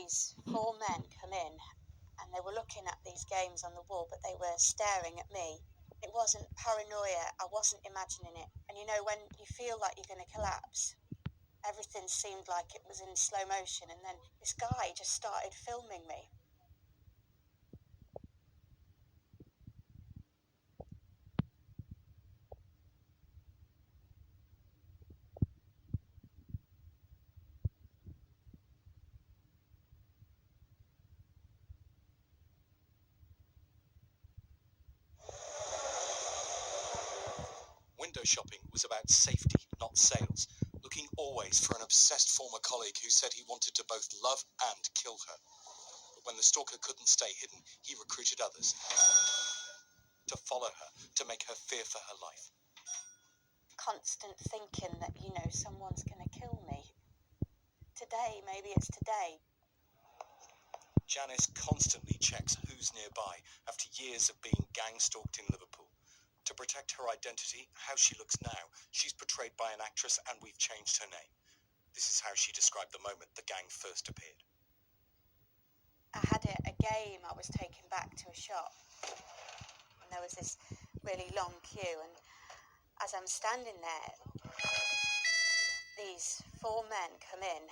these four men come in and they were looking at these games on the wall, but they were staring at me. It wasn't paranoia, I wasn't imagining it. And you know, when you feel like you're going to collapse, everything seemed like it was in slow motion, and then this guy just started filming me. Window shopping was about safety, not sales, looking always for an obsessed former colleague who said he wanted to both love and kill her. But when the stalker couldn't stay hidden, he recruited others to follow her, to make her fear for her life. Constant thinking that, you know, someone's going to kill me. Today, maybe it's today. Janice constantly checks who's nearby after years of being gang stalked in Liverpool. To protect her identity, how she looks now, she's portrayed by an actress and we've changed her name. This is how she described the moment the gang first appeared. I had a game, I was taken back to a shop, and there was this really long queue, and as I'm standing there, these four men come in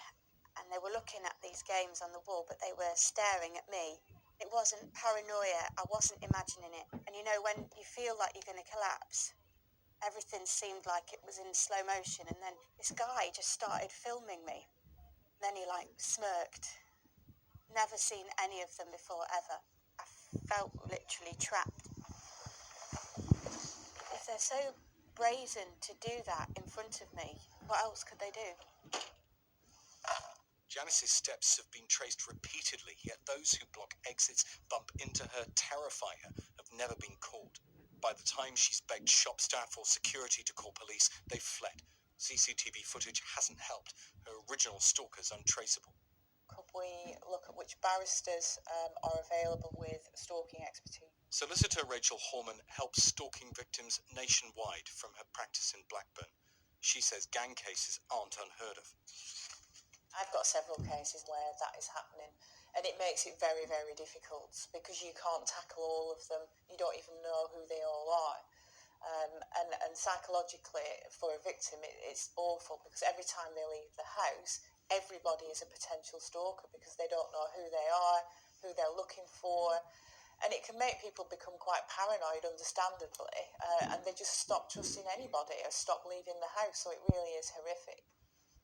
and they were looking at these games on the wall, but they were staring at me. It wasn't paranoia, I wasn't imagining it. And you know, when you feel like you're going to collapse, everything seemed like it was in slow motion, and then this guy just started filming me. Then he smirked. Never seen any of them before, ever. I felt literally trapped. If they're so brazen to do that in front of me, what else could they do? Janice's steps have been traced repeatedly, yet those who block exits, bump into her, terrify her, have never been caught. By the time she's begged shop staff or security to call police, they've fled. CCTV footage hasn't helped. Her original stalker's untraceable. Could we look at which barristers are available with stalking expertise? Solicitor Rachel Horman helps stalking victims nationwide from her practice in Blackburn. She says gang cases aren't unheard of. I've got several cases where that is happening, and it makes it very, very difficult because you can't tackle all of them. You don't even know who they all are. And psychologically, for a victim, it's awful because every time they leave the house, everybody is a potential stalker because they don't know who they are, who they're looking for. And it can make people become quite paranoid, understandably, and they just stop trusting anybody or stop leaving the house. So it really is horrific.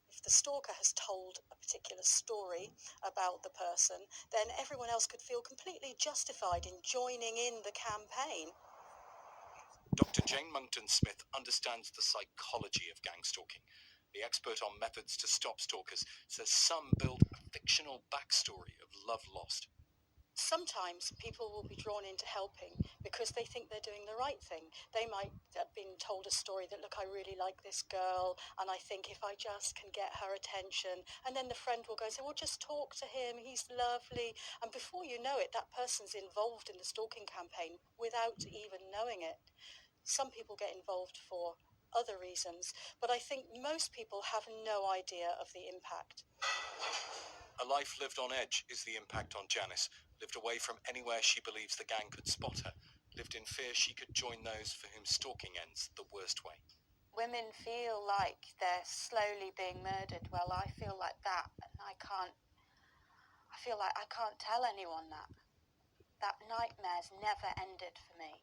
If the stalker has told a particular story about the person, then everyone else could feel completely justified in joining in the campaign. Dr. Jane Monckton-Smith understands the psychology of gang stalking. The expert on methods to stop stalkers says some build a fictional backstory of love lost. Sometimes people will be drawn into helping because they think they're doing the right thing. They might have been told a story that, look, I really like this girl, and I think if I just can get her attention, and then the friend will go and say, well, just talk to him, he's lovely. And before you know it, that person's involved in the stalking campaign without even knowing it. Some people get involved for other reasons, but I think most people have no idea of the impact. A life lived on edge is the impact on Janice. Lived away from anywhere she believes the gang could spot her. Lived in fear she could join those for whom stalking ends the worst way. Women feel like they're slowly being murdered. Well, I feel like that, and I feel like I can't tell anyone that. That nightmare's never ended for me.